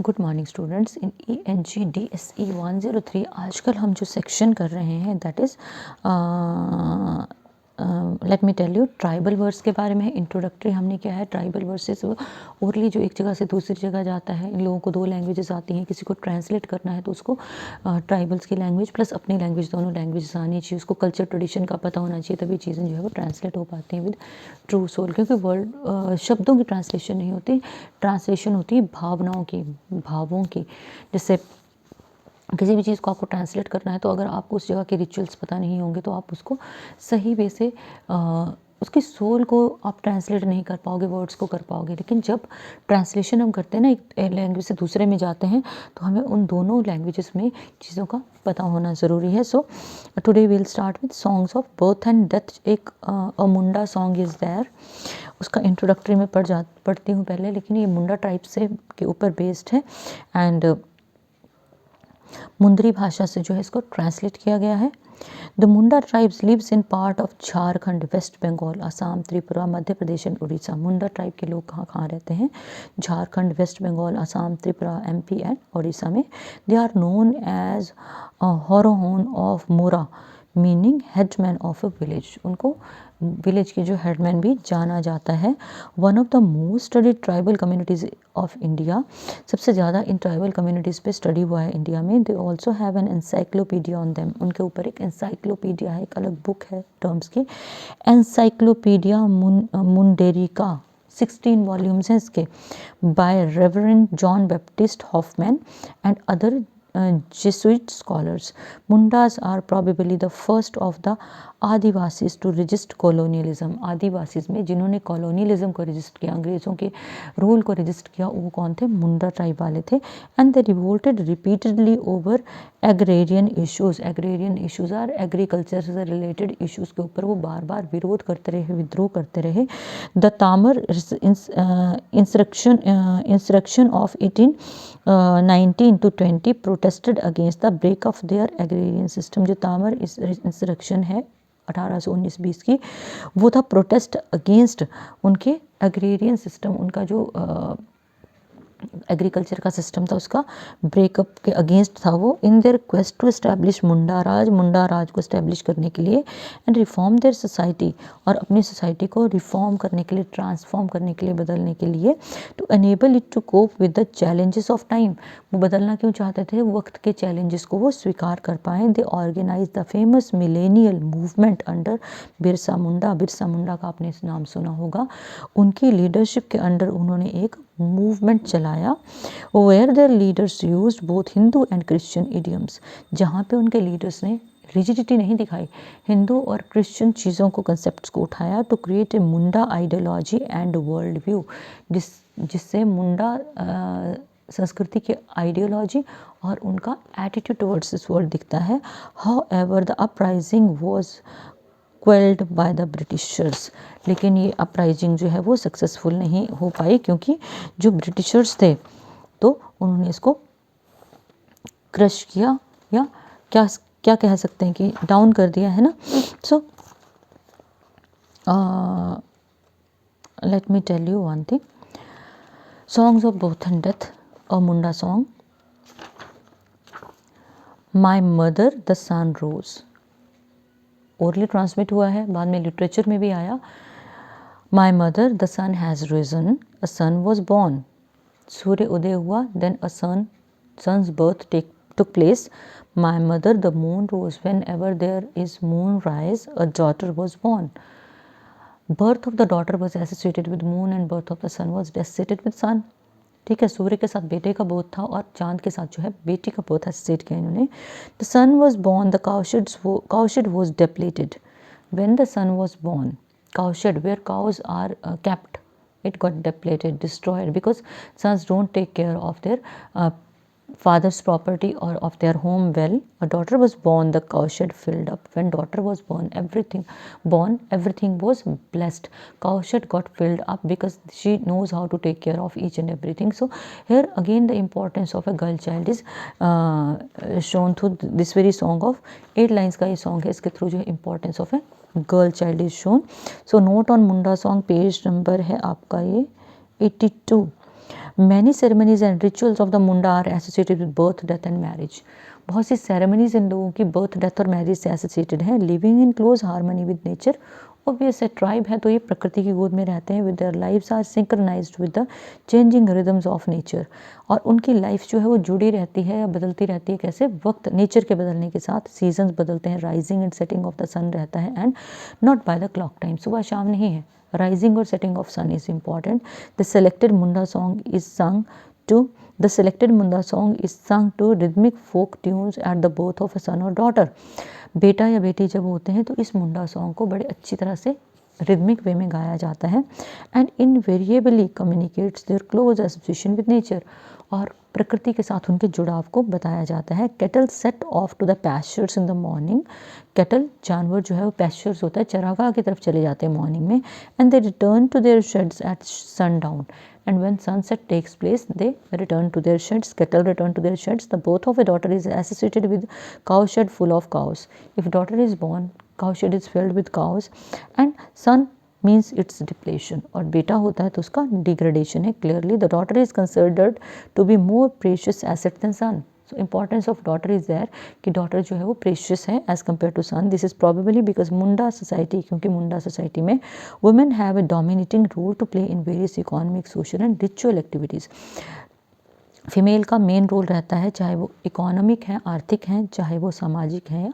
Good morning students. इन ENG-DSE 103 आजकल हम जो सेक्शन कर रहे हैं that is let me tell you tribal words के बारे में। इंट्रोडक्टरी हमने क्या है, ट्राइबल वर्सेस ओरली जो एक जगह से दूसरी जगह जाता है। इन लोगों को दो लैंग्वेजेस आती हैं, किसी को ट्रांसलेट करना है तो उसको ट्राइबल्स की लैंग्वेज प्लस अपनी लैंग्वेज, दोनों लैंग्वेजेस आनी चाहिए। उसको कल्चर ट्रेडिशन का पता होना चाहिए, तभी चीज़ें जो है वो ट्रांसलेट हो पाती हैं विद ट्रू सोल। क्योंकि वर्ड शब्दों की ट्रांसलेशन नहीं होती, ट्रांसलेशन होती है भावनाओं की, भावों की। जैसे किसी भी चीज़ को आपको ट्रांसलेट करना है तो अगर आपको उस जगह के रिचुअल्स पता नहीं होंगे तो आप उसको सही वे से उसकी सोल को आप ट्रांसलेट नहीं कर पाओगे, वर्ड्स को कर पाओगे। लेकिन जब ट्रांसलेशन हम करते हैं ना, एक लैंग्वेज से दूसरे में जाते हैं, तो हमें उन दोनों लैंग्वेजेस में चीज़ों का पता होना ज़रूरी है। So today we will start with songs of birth and death. एक a Munda song is there, उसका इंट्रोडक्टरी में पढ़ती हूँ पहले। लेकिन ये मुंडा ट्राइब से के ऊपर बेस्ड है एंड मुंदरी भाषा से जो है इसको ट्रांसलेट किया गया है। The Munda tribes lives in part of Jharkhand, West Bengal, Assam, Tripura, Madhya Pradesh and Orissa. Munda tribe के लोग कहाँ कहाँ रहते हैं? Jharkhand, West Bengal, Assam, Tripura, MP and Orissa में। They are known as Horohon of मोरा, meaning headman of a village. उनको विलेज के जो हेडमैन भी जाना जाता है। One of the most studied tribal communities of India, सबसे ज़्यादा इन ट्राइबल कम्युनिटीज़ पे स्टडी हुआ है इंडिया में। They also have an encyclopedia on them, उनके ऊपर एक एनसाइक्लोपीडिया है, एक अलग बुक है टर्म्स की, एनसाइक्लोपीडिया मुंडेरिका। 16 वॉल्यूम्स हैं इसके, by reverend John Baptist Hoffman and other Jesuit scholars. Mundas are probably the first of the adivasis to resist colonialism. Adivasis में जिन्होंने कॉलोनियलिज्म को रजिस्ट किया, अंग्रेज़ों के रूल को रजिस्ट किया, वो कौन थे? मुंडा ट्राइब वाले थे। And they revolted repeatedly over agrarian issues. Agrarian issues are agriculture से रिलेटेड इश्यूज़ के ऊपर वो बार बार विरोध करते रहे, विद्रोह करते रहे। The Tamar insurrection of 1819 to 20 protested against the break of their agrarian system. जो तामर इंसरेक्शन है 1819-20 की, वो था प्रोटेस्ट अगेंस्ट उनके एग्रेरियन सिस्टम, उनका जो एग्रीकल्चर का सिस्टम था उसका ब्रेकअप के अगेंस्ट था वो। In their quest to establish Munda Raj को एस्टैब्लिश करने के लिए एंड रिफॉर्म देयर सोसाइटी, और अपनी सोसाइटी को रिफॉर्म करने के लिए, ट्रांसफॉर्म करने के लिए, बदलने के लिए, to enable it to cope with the challenges of time. वो बदलना क्यों चाहते थे? वक्त के चैलेंजेस को वो स्वीकार कर पाएँ। They organize the famous millennial movement under Birsa Munda. Birsa Munda का आपने नाम सुना होगा। उनकी लीडरशिप के अंडर उन्होंने एक मूवमेंट चलाया, where their leaders used both Hindu and Christian idioms. जहाँ पे उनके लीडर्स ने रिजिडिटी नहीं दिखाई, हिंदू और क्रिश्चियन चीज़ों को, कंसेप्ट्स को उठाया, to create a Munda ideology and world view, जिससे मुंडा संस्कृति की आइडियोलॉजी और उनका एटीट्यूड टुवर्ड्स दिस वर्ल्ड दिखता है। However the uprising was quelled by the Britishers. लेकिन ये अपराइजिंग जो है वो सक्सेसफुल नहीं हो पाई, क्योंकि जो ब्रिटिशर्स थे तो उन्होंने इसको क्रश किया, या क्या क्या कह सकते हैं कि डाउन कर दिया, है ना। So let me tell you one thing, songs of birth and death, a Munda song. My mother the sun rose, orally transmit हुआ है, बाद में लिटरेचर में भी आया। My mother the sun has risen, a son was born. सूर्य उदय हुआ, then a son's birth took place. My mother the moon rose, whenever there is moon rise a daughter was born. Birth of the daughter was associated with moon and birth of the son was associated with sun. ठीक है, सूर्य के साथ बेटे का बोध था और चांद के साथ जो है बेटी का बोध एसोसिएट किया इन्होंने। The sun was born, the cowshed was depleted. When the son was born, cowshed, where cows are kept, it got depleted, destroyed, because sons don't take care of their father's property or of their home well. A daughter was born, the cowshed filled up. When daughter was born, everything was blessed. Cowshed got filled up because she knows how to take care of each and everything. So here again the importance of a girl child is shown through this very song of 8 lines का ये song है, इसके through जो है importance of a girl child is shown. So note on Munda song, page number है आपका ये 82. Many ceremonies and rituals of the Munda are associated with birth, death and marriage. बहुत सी सेरेमनीज इन लोगों की बर्थ, डेथ और मैरिज से एसोसिएटेड हैं। Living in close harmony with nature, obvious है ट्राइब है तो ये प्रकृति की गोद में रहते हैं। With their lives are synchronised with the changing rhythms of nature, और उनकी लाइफ जो है वो जुड़ी रहती है या बदलती रहती है। कैसे? वक्त, नेचर के बदलने के साथ सीजन्स बदलते हैं, rising and setting of the sun रहता है, and not by the clock time, सुबह शाम नहीं है, राइजिंग और setting of sun is important. The selected Munda song is sung to rhythmic folk tunes at the birth of a son or daughter. बेटा या बेटी जब होते हैं तो इस मुंडा सॉन्ग को बड़े अच्छी तरह से रिदमिक वे में गाया जाता है, and invariably communicates their close association with nature, और प्रकृति के साथ उनके जुड़ाव को बताया जाता है। Cattle set off to the pastures in the morning, cattle जानवर जो है वो पैस्चर्स होता है, चरागाह की तरफ चले जाते हैं मॉर्निंग में, and they return to their sheds at sundown, and when sunset takes place they return to their sheds. Cattle return to their sheds. The birth of a daughter is associated with cowshed full of cows. If daughter is born, cowshed is filled with cows, and son means its depletion, और बेटा होता है तो उसका degradation है। Clearly the daughter is considered to be more precious asset than son. So importance of daughter is there कि daughter जो है वो precious है as compared to son. This is probably because Munda society, क्योंकि मुंडा society में women have a dominating role to play in various economic, social and ritual activities. Female का main role रहता है, चाहे वो इकोनॉमिक है, आर्थिक हैं, चाहे वो सामाजिक हैं या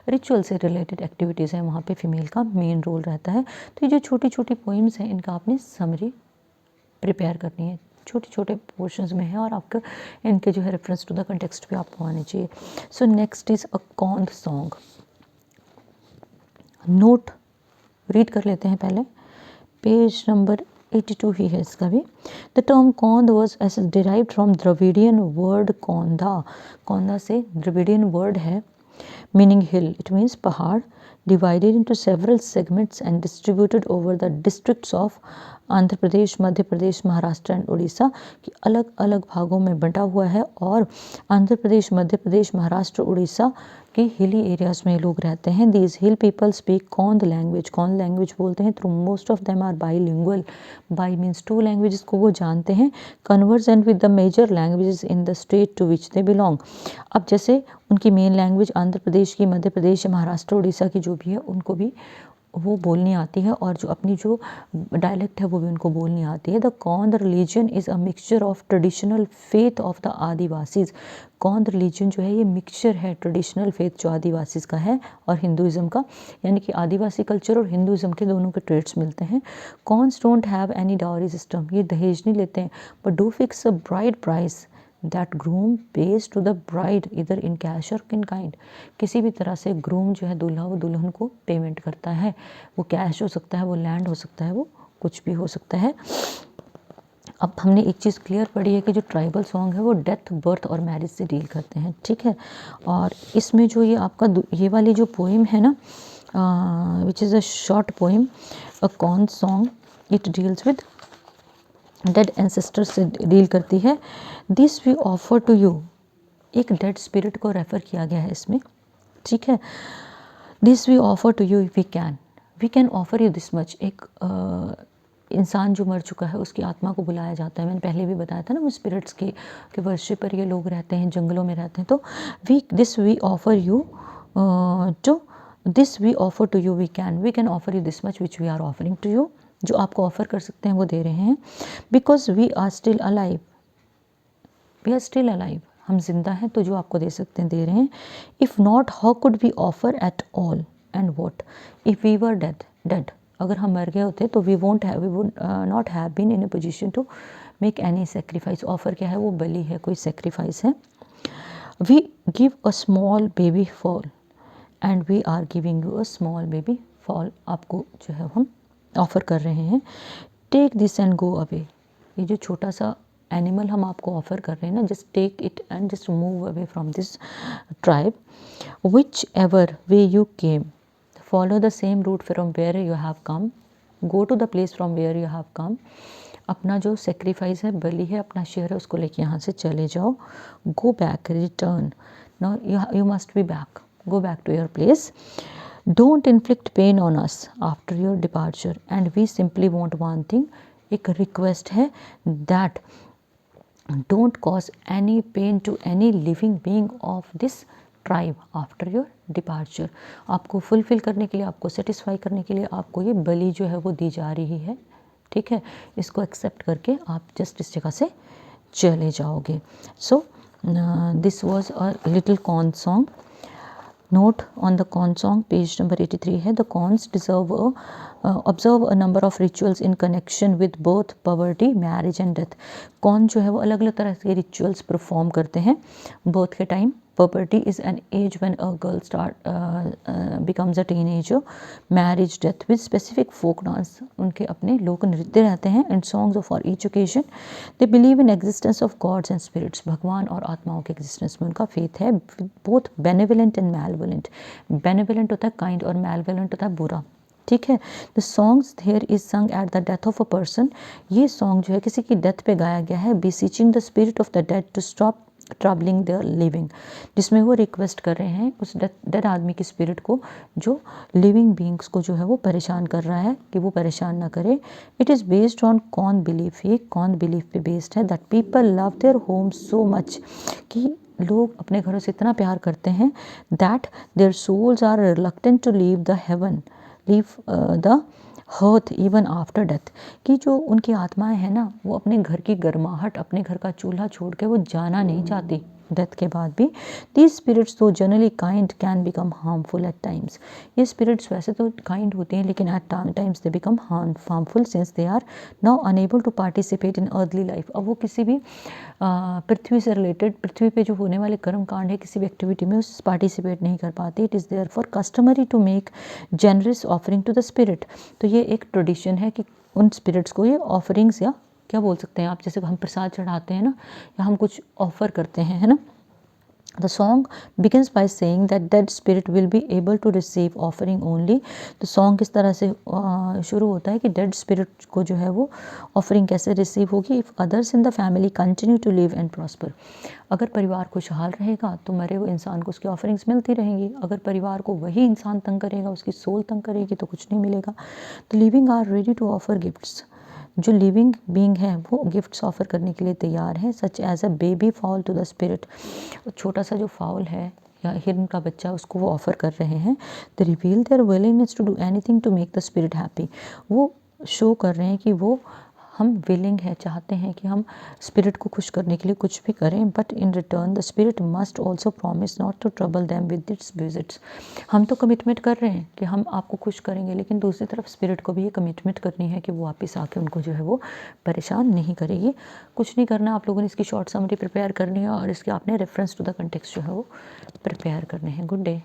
रिचुअल से रिलेटेड एक्टिविटीज़ हैं, वहाँ पे फीमेल का मेन रोल रहता है। तो ये जो छोटी छोटी पोइम्स हैं इनका आपने समरी प्रिपेयर करनी है, छोटे छोटे पोर्शंस में है, और आपके इनके जो है रेफरेंस टू द कंटेक्स्ट भी आपको आने चाहिए। So next is a Kondh song. Note read कर लेते हैं पहले, पेज नंबर 82 ही है इसका भी। The term Kondh was as derived from Dravidian word Kondha, Kondha से द्रविडियन वर्ड है meaning hill. It means पहाड़, divided into several segments and distributed over the districts of Andhra Pradesh, Madhya Pradesh, Maharashtra and Orissa की अलग अलग भागों में बंटा हुआ है, और आंध्र प्रदेश, मध्य प्रदेश, महाराष्ट्र, उड़ीसा के हिली एरियाज में लोग रहते हैं। These hill people speak Kondh language, Kondh language बोलते हैं। Through most of them are bilingual, bi means two languages को वो जानते हैं। Convergent with the major languages in the state to which they belong. अब जैसे उनकी मेन लैंग्वेज आंध्र प्रदेश की, मध्य प्रदेश, महाराष्ट्र, उड़ीसा की जो भी है उनको भी वो बोलनी आती है, और जो अपनी जो डायलेक्ट है वो भी उनको बोलनी आती है। The Kondh religion is a mixture of traditional faith of the adivasis. Kondh religion जो है ये मिक्सचर है ट्रेडिशनल फेथ जो आदिवासीज का है और हिंदुज़म का, यानी कि आदिवासी कल्चर और हिंदुज़म के दोनों के ट्रेड्स मिलते हैं। Kondhs don't have any dowry system, ये दहेज नहीं लेते हैं, but do fix a bride price that groom pays to the bride either in cash or in kind. किसी भी तरह से ग्रूम जो है दूल्हा, वो दुल्हन को पेमेंट करता है, वो कैश हो सकता है, वो लैंड हो सकता है, वो कुछ भी हो सकता है। अब हमने एक चीज़ क्लियर पढ़ी है कि जो ट्राइबल सॉन्ग है वो डेथ, बर्थ और मैरिज से डील करते हैं, ठीक है। और इसमें जो ये आपका ये वाली जो पोइम है ना, which is a short poem, a Kondh song, it deals with dead ancestors से डील करती है। This we offer to you, एक डेड स्पिरिट को रेफ़र किया गया है इसमें, ठीक है। This we offer to you, we can offer you this much. एक इंसान जो मर चुका है उसकी आत्मा को बुलाया जाता है। मैंने पहले भी बताया था ना, वो स्पिरिट्स के वर्षे पर ये लोग रहते हैं, जंगलों में रहते हैं। तो this we offer to you, we can offer you this much which we are offering to you. जो आपको ऑफर कर सकते हैं वो दे रहे हैं। Because we are still alive, हम जिंदा हैं तो जो आपको दे सकते हैं दे रहे हैं। If not how could we offer at all, and what if we were dead, अगर हम मर गए होते तो we would not have been in a position to make any sacrifice. Offer क्या है? वो बलि है, कोई सेक्रीफाइस है। We give a small baby fowl, and we are giving you a small baby fowl, आपको जो है हम ऑफ़र कर रहे हैं। Take this and go away, ये जो छोटा सा एनिमल हम आपको ऑफ़र कर रहे हैं ना, just take it and just move away from this tribe. Whichever way you came, follow the same route from where you have come, go to the place from where you have come. अपना जो sacrifice है, बलि है, अपना share है, उसको लेके यहाँ से चले जाओ। Go back, return, no you must be back, go back to your place. Don't inflict pain on us after your departure, and we simply want one thing, एक रिक्वेस्ट है, that don't cause any pain to any living being of this tribe after your departure. आपको fulfil करने के लिए, आपको satisfy करने के लिए आपको ये बलि जो है वो दी जा रही है, ठीक है। इसको एक्सेप्ट करके आप जस्ट इस जगह से चले जाओगे। So this was a little corn song. Note on the corn song page number 83 है। The corns observe a number of rituals in connection with both poverty, marriage and death. Corn जो है वो अलग अलग तरह के रिचुअल्स परफॉर्म करते हैं बोथ के time. Puberty is an age when a girl becomes a teenager. Marriage, death with specific folk dance. उनके अपने लोक नृत्य रहते हैं and songs for each occasion. They believe in existence of gods and spirits. भगवान और आत्माओं के existence में उनका faith है. Both benevolent and malevolent. Benevolent होता है kind और malevolent होता है बुरा, ठीक है। The songs here is sung at the death of a person. ये song जो है किसी की डेथ पे गाया गया है। Beseeching the spirit of the dead to stop troubling their living, जिसमें वो रिक्वेस्ट कर रहे हैं उस डेड आदमी की स्पिरिट को जो लिविंग बींग्स को जो है वो परेशान कर रहा है कि वो परेशान ना करे। It is based on corn belief. ये कॉर्न बिलीफ पे बेस्ड है that people love their home so much, कि लोग अपने घरों से इतना प्यार करते हैं that their souls are reluctant to leave the heaven, leave the hearth even after death, कि जो उनकी आत्माएं हैं ना वो अपने घर की गर्माहट, अपने घर का चूल्हा छोड़ के वो जाना नहीं चाहती डेथ के बाद भी। These spirits though generally kind can become harmful at times. ये स्पिरिट्स वैसे तो काइंड होती हैं लेकिन at times they become harmful since they are now unable to participate in early life. अब वो किसी भी पृथ्वी से रिलेटेड, पृथ्वी पे जो होने वाले कर्म कांड है किसी भी एक्टिविटी में उस पार्टिसिपेट नहीं कर पाती। It is therefore customary to make generous offering to the spirit. तो ये एक ट्रेडिशन है कि उन स्पिरिट्स को ये ऑफरिंग्स, या क्या बोल सकते हैं आप, जैसे हम प्रसाद चढ़ाते हैं ना, या हम कुछ ऑफर करते हैं, है ना। The song begins by saying that dead spirit will be able to receive offering only. तो song किस तरह से शुरू होता है कि dead spirit को जो है वो offering कैसे receive होगी। If others in the family continue to live and prosper, अगर परिवार खुशहाल रहेगा तो मरे हुए इंसान को उसकी ऑफरिंग्स मिलती रहेंगी। अगर परिवार को वही इंसान तंग करेगा, उसकी सोल तंग करेगी तो कुछ नहीं मिलेगा। तो living are ready to offer gifts. जो लिविंग बीइंग है वो गिफ्ट्स ऑफर करने के लिए तैयार है। Such as a baby fowl to the spirit, छोटा सा जो फाउल है या हिरन का बच्चा उसको वो ऑफर कर रहे हैं। They reveal their willingness to do anything to make the spirit happy. वो शो कर रहे हैं कि वो हम विलिंग है, चाहते हैं कि हम स्पिरिट को खुश करने के लिए कुछ भी करें, but in return the spirit must also promise not to trouble them with its visits. हम तो कमिटमेंट कर रहे हैं कि हम आपको खुश करेंगे, लेकिन दूसरी तरफ स्पिरिट को भी ये कमिटमेंट करनी है कि वो वापस आके उनको जो है वो परेशान नहीं करेगी। कुछ नहीं करना, आप लोगों ने इसकी शॉर्ट समरी प्रिपेयर करनी है और इसके आपने रेफरेंस टू द कंटेक्स्ट जो है वो प्रिपेयर करने हैं। Good day.